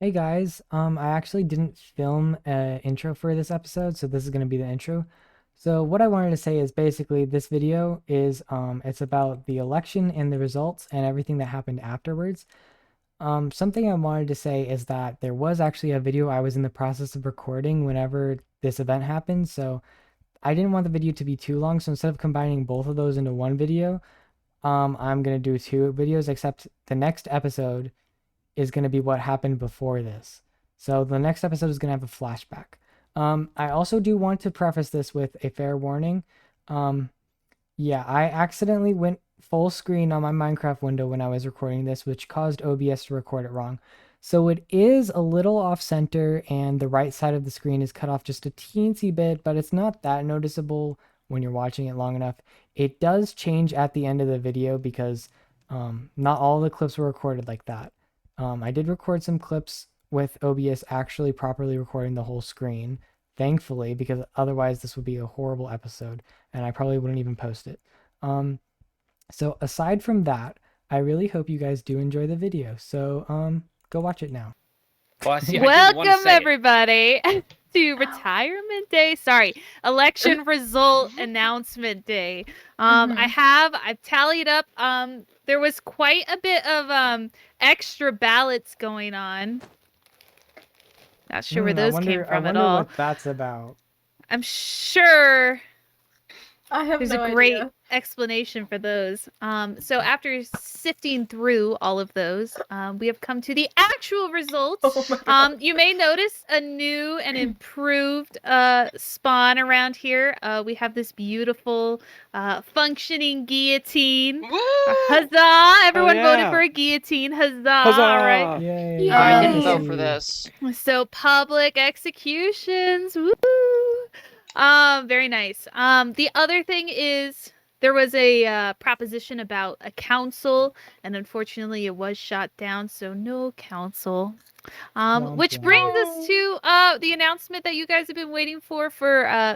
Hey guys, I actually didn't film an intro for this episode, so this is going to be the intro. So what I wanted to say is basically this video is it's about the election and the results and everything that happened afterwards. Something I wanted to say is that there was actually a video I was in the process of recording whenever this event happened, so I didn't want the video to be too long, so instead of combining both of those into one video, I'm gonna do two videos, except the next episode is going to be what happened before this. So the next episode is going to have a flashback. I also do want to preface this with a fair warning. Um, yeah, I accidentally went full screen on my Minecraft window when I was recording this, which caused OBS to record it wrong. So it is a little off center and the right side of the screen is cut off just a teensy bit, but it's not that noticeable when you're watching it long enough. It does change at the end of the video because not all the clips were recorded like that. I did record some clips with OBS actually properly recording the whole screen, thankfully, because otherwise this would be a horrible episode and I probably wouldn't even post it. Um, so aside from that, I really hope you guys do enjoy the video. So go watch it now. Well, see, I didn't want to Welcome say it. everybody to retirement day. Sorry, election result announcement day. I've tallied up. There was quite a bit of extra ballots going on. Not sure where those came from I at wonder all. what that's about. I'm sure I have there's no a great idea. explanation for those. So after sifting through all of those, we have come to the actual results. Oh my God. You may notice a new and improved spawn around here. We have this beautiful functioning guillotine. Woo! Huzzah! Everyone voted yeah. for a guillotine. Huzzah! Huzzah! All right. Yay! I I didn't didn't vote vote for this. So public executions. Woo! Very nice. The other thing is there was a proposition about a council, and unfortunately it was shot down, so no council. Which brings us to the announcement that you guys have been waiting for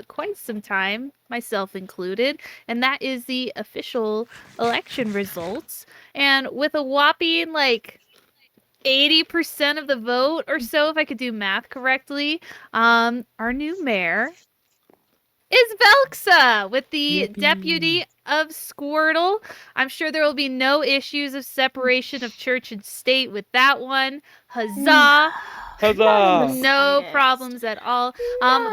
quite some time, myself included, and that is the official election results. And with a whopping 80% of the vote or so, if I could do math correctly, our new mayor is Velksa with the Yippee. deputy of Squirtle. I'm sure there will be no issues of separation of church and state with that one. Huzzah! Huzzah! No problems at all.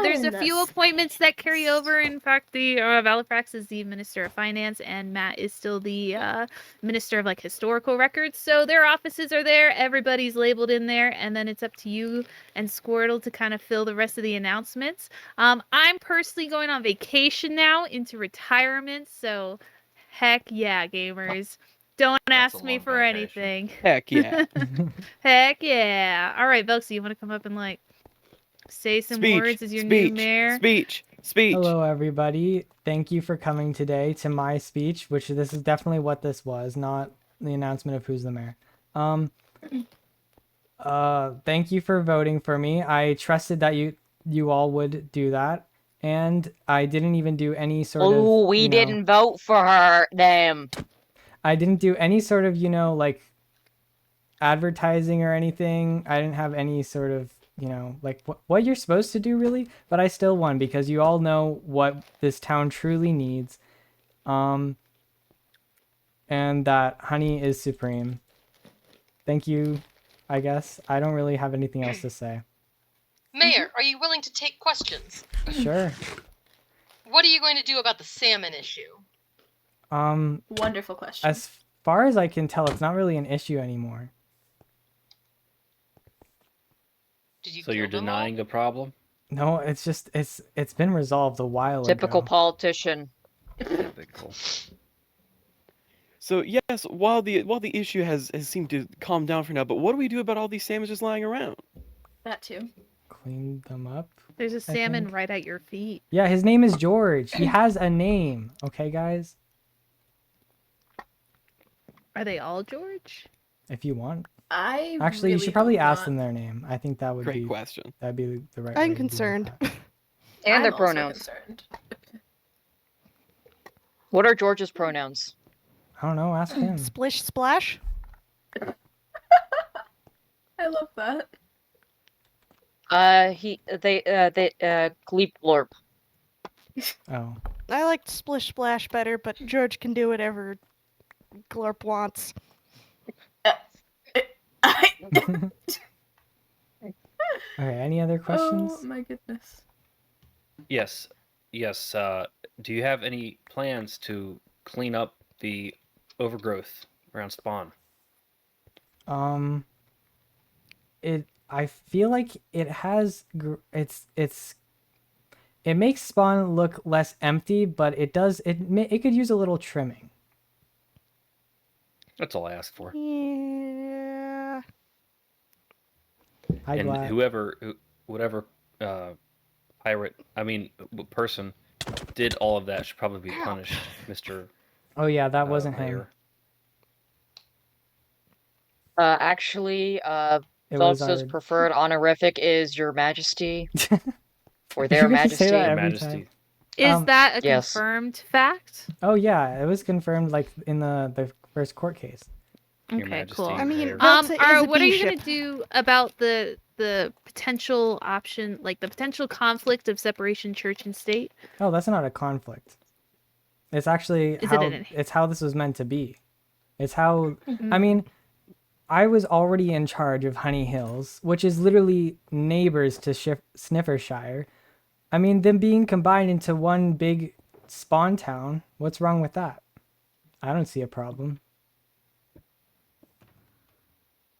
There's a few Nonsense. appointments that carry over. In fact, the Valifrax is the Minister of Finance, and Matt is still the Minister of Historical Records. So their offices are there. Everybody's labeled in there, and then it's up to you and Squirtle to kind of fill the rest of the announcements. I'm personally going on vacation now into retirement, so heck yeah, gamers. Don't That's a ask me long for vacation. anything. Heck yeah. Heck yeah. All right, Velksa, you want to come up and say some words as your new mayor? Speech. Hello, everybody. Thank you for coming today to my speech, which this is definitely what this was, not the announcement of who's the mayor. Thank you for voting for me. I trusted that you all would do that, and I didn't even do any sort of. Oh, we didn't vote for her. Them. I didn't do any sort of, advertising or anything. I didn't have any sort of, what you're supposed to do really, but I still won because you all know what this town truly needs. And that honey is supreme. Thank you, I guess. I don't really have anything else to say. Mayor, are you willing to take questions? Sure. What are you going to do about the salmon issue? Wonderful question. As far as I can tell, it's not really an issue anymore. Did you So you're kill them all? denying the problem? No, it's just it's been resolved a while Typical ago. politician. Typical. So yes, while the issue has seemed to calm down for now, but what do we do about all these salmon just lying around? That too. Clean them up. There's a salmon think. right at your feet. Yeah, his name is George. He has a name. Okay, guys? Are they all George? If you want. Actually, You should probably ask them their name. I think that would Great be question. that'd be the right way I'm to deal with concerned. that. And their also pronouns. concerned. What are George's pronouns? I don't know, ask him. Splish splash. I love that. Gleep Glorp. Oh. I liked Splish Splash better, but George can do whatever Glorp wants. Okay, any other questions? Oh my goodness. Yes. Yes. Do you have any plans to clean up the overgrowth around spawn? I feel like it has it makes spawn look less empty, but it could use a little trimming. That's all I ask for. Yeah. Hi, And Glad. whatever person did all of that should probably be punished, Mr. Oh yeah, that wasn't him. Mayor. Actually, It was Velksa's our. preferred honorific is Your Majesty, or You Their get to say Majesty. that Your every Majesty. time. Is that a yes. confirmed fact? Oh yeah, it was confirmed like in the first court case. Your Okay, Majesty. cool. I mean, Mayor. Velksa is a What are you bishop. gonna do about the potential option, like the potential conflict of separation church and state? Oh, that's not a conflict. It's actually Is how it an... it's how this was meant to be. It's how I mean, I was already in charge of Honey Hills, which is literally neighbors to Sniffershire. I mean, them being combined into one big spawn town. What's wrong with that? I don't see a problem.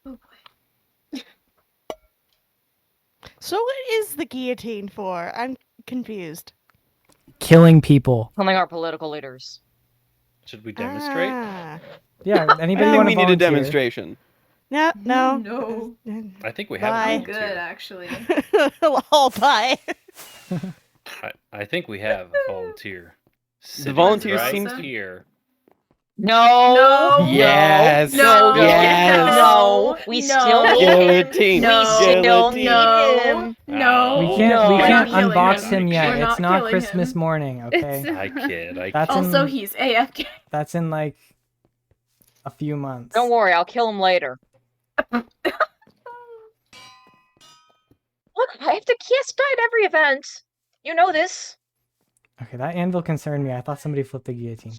Oh boy. So what is the guillotine for? I'm confused. Killing people. Killing our political leaders. Should we demonstrate? Ah. Yeah, I anybody think want we to need a volunteer? demonstration. No, no. No. I think we have Bye. a I'm volunteer. good, actually. All bye. I think we have a volunteer. Sitting volunteers right seems- here. No. No. Yes. No. Yes. No. We still need him. Guillotine. We still Guillotine. need No. him. No. We Oh, can't No. we We're can't not killing unbox him. him yet. We're It's not not killing Christmas him. morning, okay? It's- I kid. That's Also, in he's AFK. that's in like a few months. Don't worry, I'll kill him later. Look, I have to kiss at every event. You know this. Okay, that anvil concerned me. I thought somebody flipped the guillotine.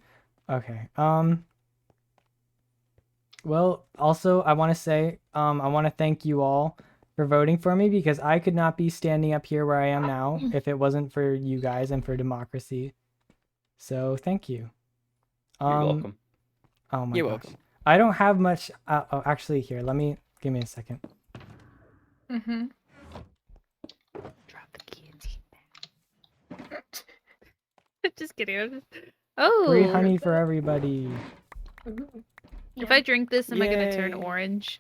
Okay. Well, also I want to say I want to thank you all for voting for me, because I could not be standing up here where I am now if it wasn't for you guys and for democracy. So, thank you. You're welcome. Oh my You're gosh. welcome. I don't have much oh, actually here. Give me a second. Mm-hmm. Drop the guillotine. Just kidding. Oh. Free honey for everybody. If I drink this, am I gonna turn Yay. orange?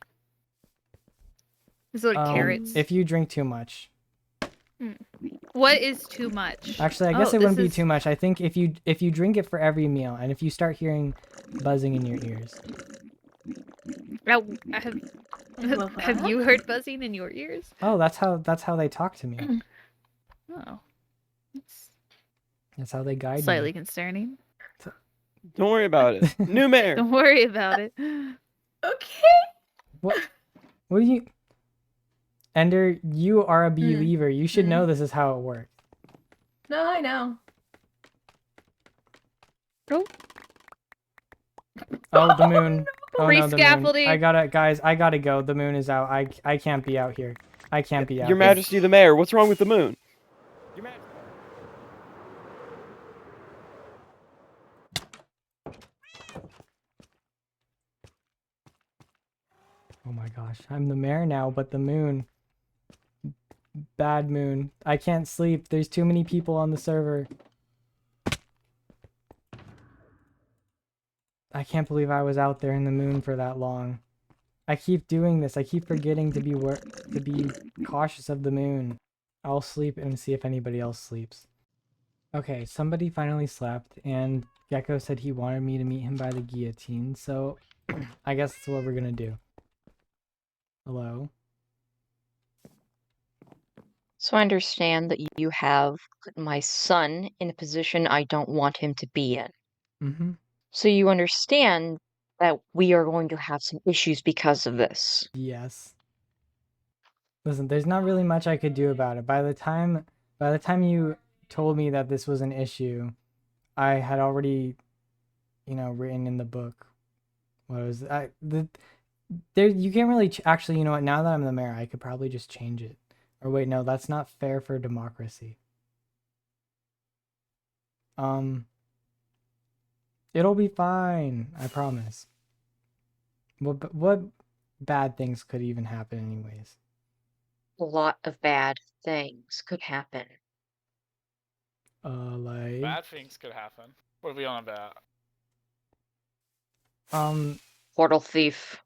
This is what carrots. If you drink too much. What is too much? Actually, I guess Oh, it wouldn't this be is- too much. I think if you drink it for every meal, and if you start hearing buzzing in your ears. Oh, have you heard buzzing in your ears? Oh, that's how they talk to me. Oh, it's That's how they guide slightly me. concerning. Don't worry about it. New mayor. Don't worry about it. Okay. What do you Ender, you are a believer. You should know this is how it works. No, I know. Oh, the moon. Oh, Free no, the moon. scaffolding. I gotta go. The moon is out. I can't be out here. I can't be out Your here. Majesty the Mayor, what's wrong with the moon? Your Majesty. Oh my gosh. I'm the mayor now, but the moon. Bad moon. I can't sleep. There's too many people on the server. I can't believe I was out there in the moon for that long. I keep doing this. I keep forgetting to be cautious of the moon. I'll sleep and see if anybody else sleeps. Okay, somebody finally slept, and Gecko said he wanted me to meet him by the guillotine, so I guess that's what we're gonna do. Hello? So I understand that you have put my son in a position I don't want him to be in. Mm-hmm. So you understand that we are going to have some issues because of this. Yes. Listen, there's not really much I could do about it. By the time you told me that this was an issue, I had already, written in the book what was I the there you can't really actually, you know what, now that I'm the mayor, I could probably just change it. Or wait, no, that's not fair for democracy. It'll be fine, I promise. What bad things could even happen anyways? A lot of bad things could happen. Like Bad things could happen. What are we on about? Portal thief.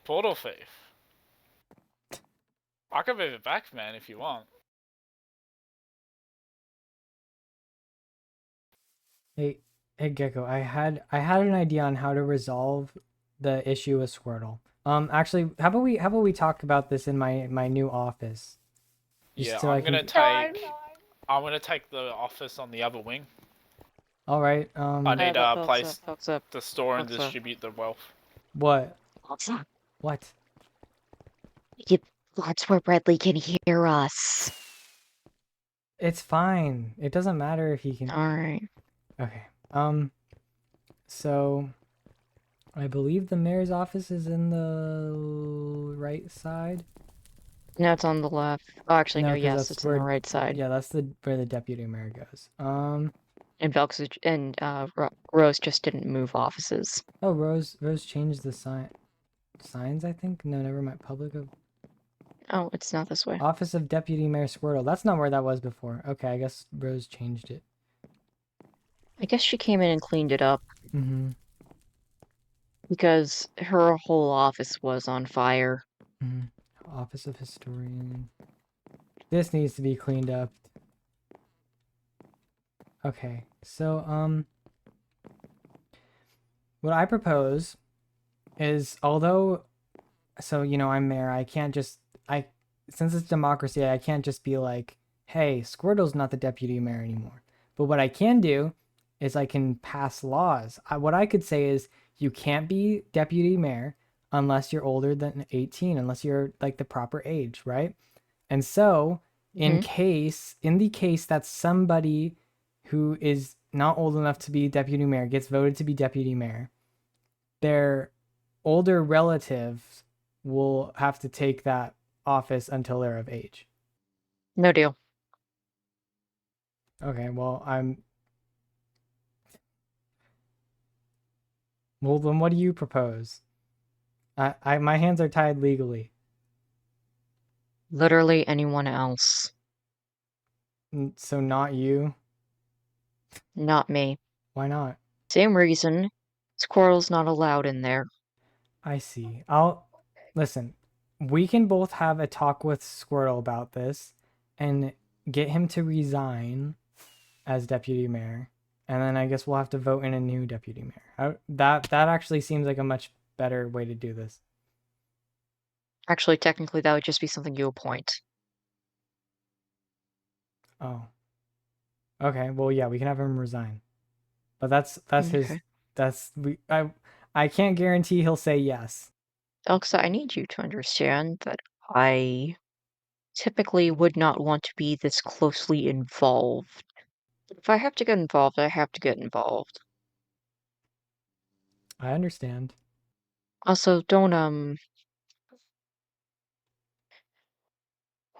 Portal thief. I could move it back, man, if you want. Hey, Gecko, I had an idea on how to resolve the issue with Squirtle. Actually, how about we talk about this in my new office? Yeah, so I I'm gonna can- take the office on the other wing. All right. I need a place Velksa. to store and Velksa. distribute the wealth. What? Velksa. What? That's where Bradley can hear us. It's fine. It doesn't matter if he can. All right. Okay. So I believe the mayor's office is in the right side. No, it's on the left. Oh, actually, no. 'cause Yes, that's it's on the right side. Yeah, that's where the deputy mayor goes. And Velksa and Rose just didn't move offices. Oh, Rose changed the signs, I think. No, never mind. Oh, it's not this way. Office of Deputy Mayor Squirtle. That's not where that was before. Okay, I guess Rose changed it. I guess she came in and cleaned it up Mm-hmm. because her whole office was on fire. Mm-hmm. Office of Historian. This needs to be cleaned up. Okay, so what I propose is, although, so I'm mayor, I can't just since it's democracy, I can't just be like, hey, Squirtle's not the deputy mayor anymore. But what I can do is I can pass laws. What I could say is you can't be deputy mayor unless you're older than 18, unless you're like the proper age, right? And so in the case that somebody who is not old enough to be deputy mayor gets voted to be deputy mayor, their older relatives will have to take that office until they're of age. No deal. Okay, well, well, then what do you propose? My hands are tied legally. Literally anyone else. So not you? Not me. Why not? Same reason. Squirrel's not allowed in there. I see. Listen. We can both have a talk with Squirtle about this and get him to resign as deputy mayor. And then I guess we'll have to vote in a new deputy mayor. That actually seems like a much better way to do this. Actually, technically, that would just be something you appoint. Oh. Okay, well, yeah, we can have him resign. But that's his, I can't guarantee he'll say yes. Velksa, I need you to understand that I typically would not want to be this closely involved. If I have to get involved, I have to get involved. I understand. Also, don't,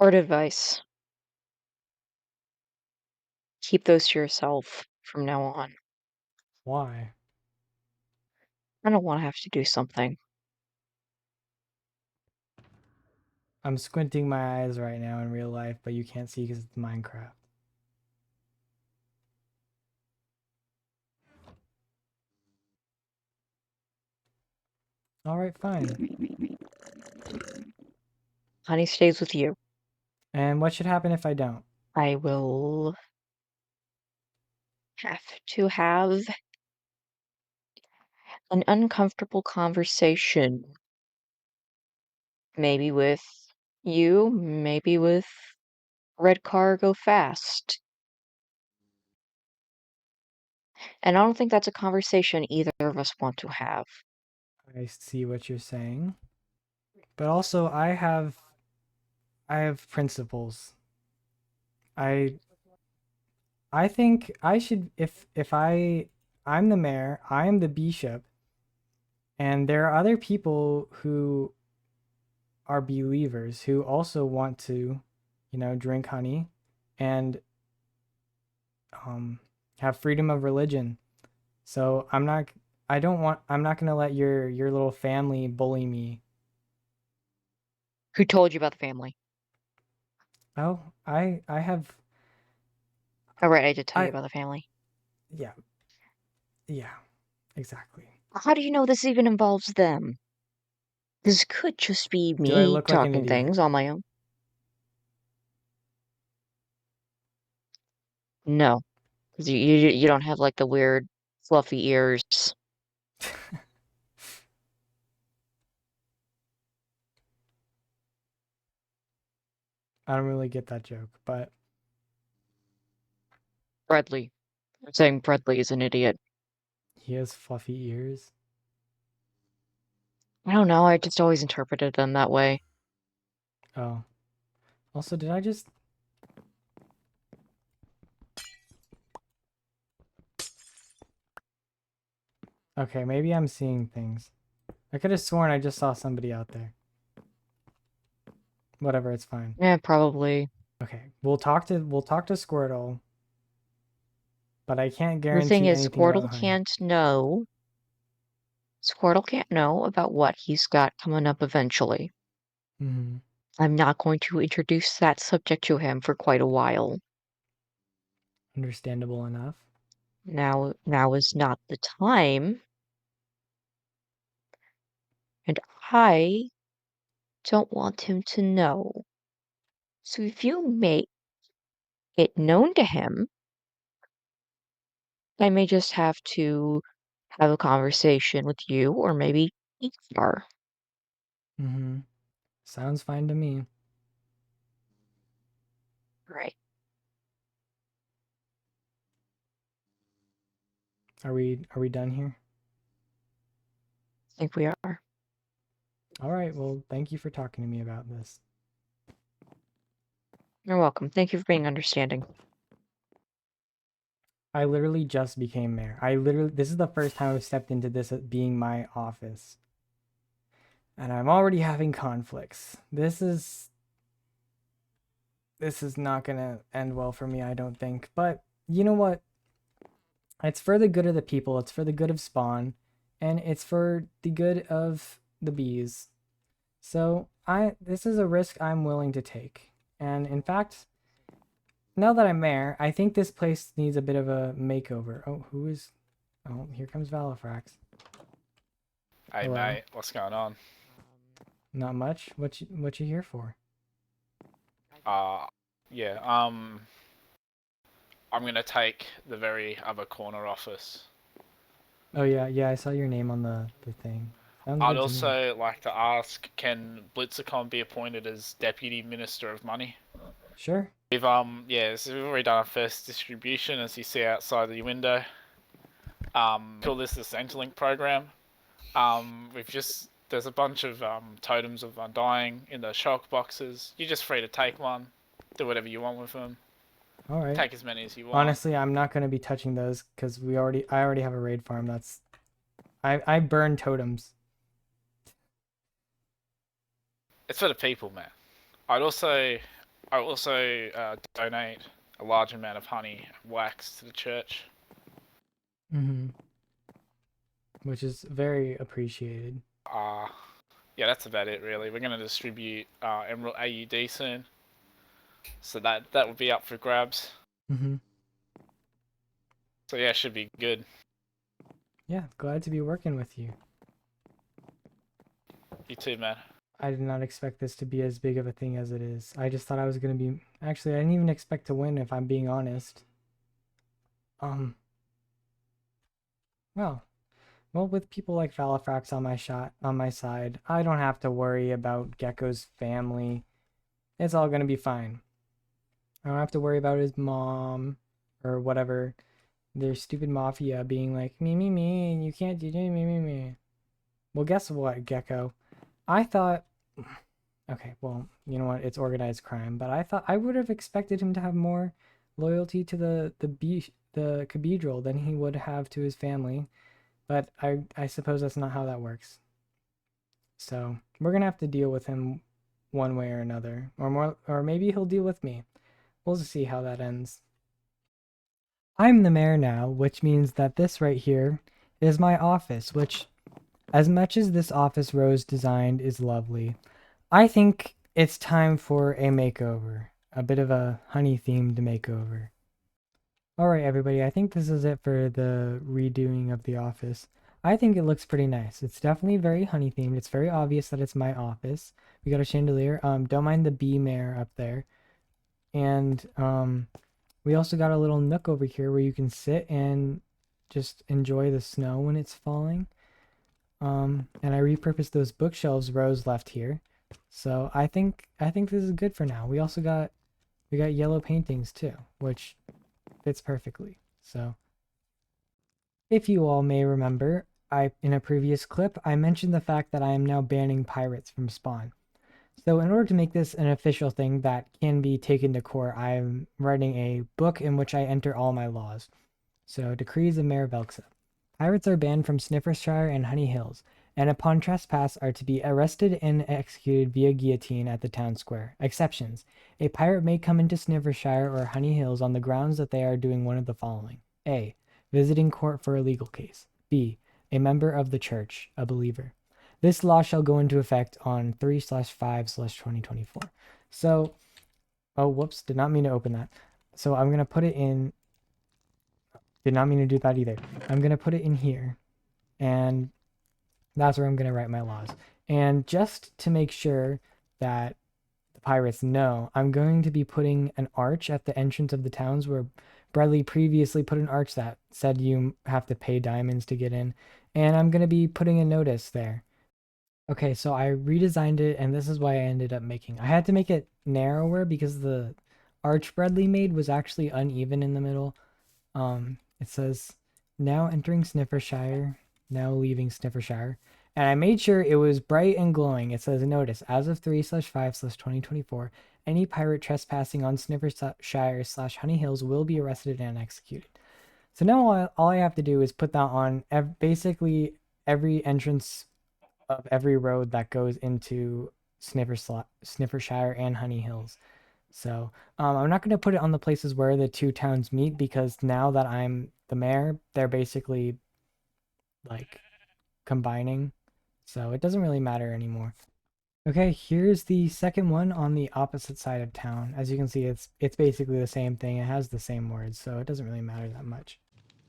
word advice. Keep those to yourself from now on. Why? I don't want to have to do something. I'm squinting my eyes right now in real life, but you can't see because it's Minecraft. All right, fine. Honey stays with you. And what should happen if I don't? I will have to have an uncomfortable conversation. Maybe with you, maybe with Red Car Go Fast. And I don't think that's a conversation either of us want to have. I see what you're saying. But also, I have I have principles. I I think I should if I'm the mayor, I am the bishop, and there are other people who are believers who also want to, drink honey and um have freedom of religion. So I'm not gonna let your little family bully me. Who told you about the family? Oh, I have Oh, right, I did tell you I about the family. yeah, yeah, exactly. How do you know this even involves them? This could just be Do I me look like an talking idiot? things on my own. No, 'cause you don't have like the weird fluffy ears. I don't really get that joke, but Bradley. I'm saying Bradley is an idiot. he has fluffy ears. I don't know, I just always interpreted them that way. Oh. Also, did I just Okay, maybe I'm seeing things. I could have sworn I just saw somebody out there. Whatever, it's fine. Yeah, probably. Okay, we'll talk to Squirtle, but I can't The thing guarantee is, anything about honey. Squirtle can't know about what he's got coming up eventually. Mm-hmm. I'm not going to introduce that subject to him for quite a while. Understandable enough. Now is not the time, and I don't want him to know. So if you make it known to him, I may just have to have a conversation with you or maybe Icar. Mm-hmm. Sounds fine to me. Right. Are we done here? I think we are. All right, well, thank you for talking to me about this. You're welcome. Thank you for being understanding. I literally just became mayor. This is the first time I've stepped into this being my office. And I'm already having conflicts. This is not gonna end well for me, I don't think. But you know what? It's for the good of the people, it's for the good of Spawn, and it's for the good of the bees. So this is a risk I'm willing to take. And in fact, now that I'm mayor, I think this place needs a bit of a makeover. Oh, here comes Valifrax. Hey Hello. mate, what's going on? Not much. What you here for? Yeah, I'm gonna take the very other corner office. Oh yeah, I saw your name on the thing. Sounds I'd good to me. also like to ask, can Blitzercon be appointed as Deputy Minister of Money? Sure. We've so we've already done our first distribution, as you see outside the window. Call this the Centrelink program. There's a bunch of totems of undying in the shock boxes. You're just free to take one, do whatever you want with them. All right. Take as many as you want. Honestly, I'm not gonna be touching those because I already have a raid farm. I burn totems. It's for the people, man. I also donate a large amount of honey and wax to the church. Mm-hmm. Which is very appreciated. Yeah, that's about it really. We're gonna distribute Emerald AUD soon, so that will be up for grabs. Mm-hmm. So yeah, it should be good. Yeah, glad to be working with you. You too, man. I did not expect this to be as big of a thing as it is. I just thought I was gonna be. Actually, I didn't even expect to win, if I'm being honest. Well, with people like Valifrax on my side, I don't have to worry about Gecko's family. It's all gonna be fine. I don't have to worry about his mom or whatever. Their stupid mafia being like, me, you can't do me. Well, guess what, Gecko? I thought Okay, well, you know what? It's organized crime, but I thought I would have expected him to have more loyalty to the cathedral than he would have to his family. But I suppose that's not how that works. So we're gonna have to deal with him one way or another, or more, or maybe he'll deal with me. We'll just see how that ends. I'm the mayor now, which means that this right here is my office, which, as much as this office Rose designed is lovely, I think it's time for a makeover. A bit of a honey-themed makeover. Alright, everybody, I think this is it for the redoing of the office. I think it looks pretty nice. It's definitely very honey-themed. It's very obvious that it's my office. We got a chandelier. Don't mind the bee mare up there. And, we also got a little nook over here where you can sit and just enjoy the snow when it's falling. And I repurposed those bookshelves Rose left here. So I think this is good for now. We also got yellow paintings too, which fits perfectly. So if you all may remember, in a previous clip I mentioned the fact that I am now banning pirates from spawn. So in order to make this an official thing that can be taken to court, I'm writing a book in which I enter all my laws. So, Decrees of Mayor Velksa. Pirates are banned from Sniffershire and Honey Hills, and upon trespass are to be arrested and executed via guillotine at the town square. Exceptions. A pirate may come into Sniffershire or Honey Hills on the grounds that they are doing one of the following. A. Visiting court for a legal case. B. A member of the church, a believer. This law shall go into effect on 3/5/2024. So, oh, whoops, did not mean to open that. So I'm going to put it in, did not mean to do that either. I'm going to put it in here, and that's where I'm going to write my laws. And just to make sure that the pirates know, I'm going to be putting an arch at the entrance of the towns where Bradley previously put an arch that said you have to pay diamonds to get in. And I'm going to be putting a notice there. Okay, so I redesigned it, and this is why I ended up making. I had to make it narrower because the arch Bradley made was actually uneven in the middle. It says, now entering Sniffershire, now leaving Sniffershire. And I made sure it was bright and glowing. It says, notice, as of 3/5/2024, any pirate trespassing on Sniffershire/Honey Hills will be arrested and executed. So now all I have to do is put that on basically every entrance of every road that goes into Sniffershire and Honey Hills. So I'm not going to put it on the places where the two towns meet because now that I'm the mayor, they're basically like combining. So it doesn't really matter anymore. Okay, here's the second one on the opposite side of town. As you can see, it's basically the same thing. It has the same words, so it doesn't really matter that much.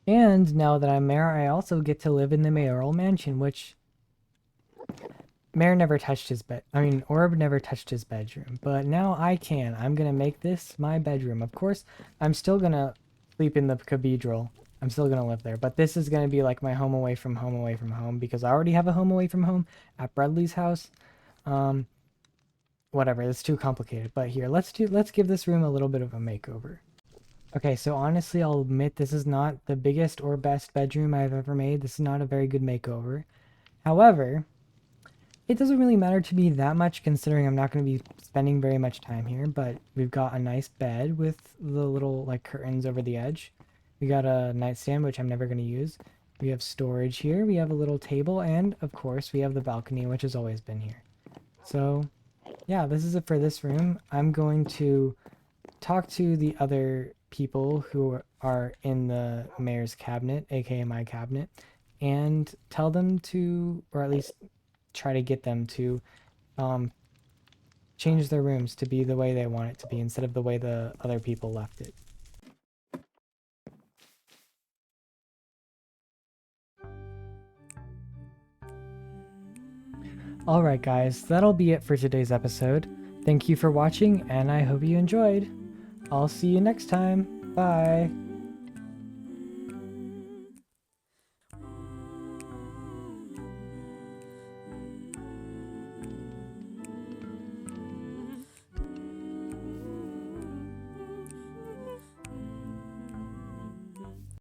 And now that I'm mayor, I also get to live in the mayoral mansion, which Mayor never touched his bed. I mean, Orb never touched his bedroom, but now I can. I'm gonna make this my bedroom. Of course, I'm still gonna sleep in the cathedral. I'm still gonna live there, but this is gonna be like my home away from home away from home because I already have a home away from home at Bradley's house. Whatever, it's too complicated. But here, let's give this room a little bit of a makeover. Okay, so honestly, I'll admit this is not the biggest or best bedroom I've ever made. This is not a very good makeover. However, it doesn't really matter to me that much considering I'm not going to be spending very much time here, but we've got a nice bed with the little like curtains over the edge. We got a nightstand, which I'm never going to use. We have storage here. We have a little table, and of course we have the balcony, which has always been here. So yeah, this is it for this room. I'm going to talk to the other people who are in the mayor's cabinet, aka my cabinet, and tell them to, or at least try to get them to change their rooms to be the way they want it to be instead of the way the other people left it. Alright guys, that'll be it for today's episode. Thank you for watching and I hope you enjoyed. I'll see you next time. Bye.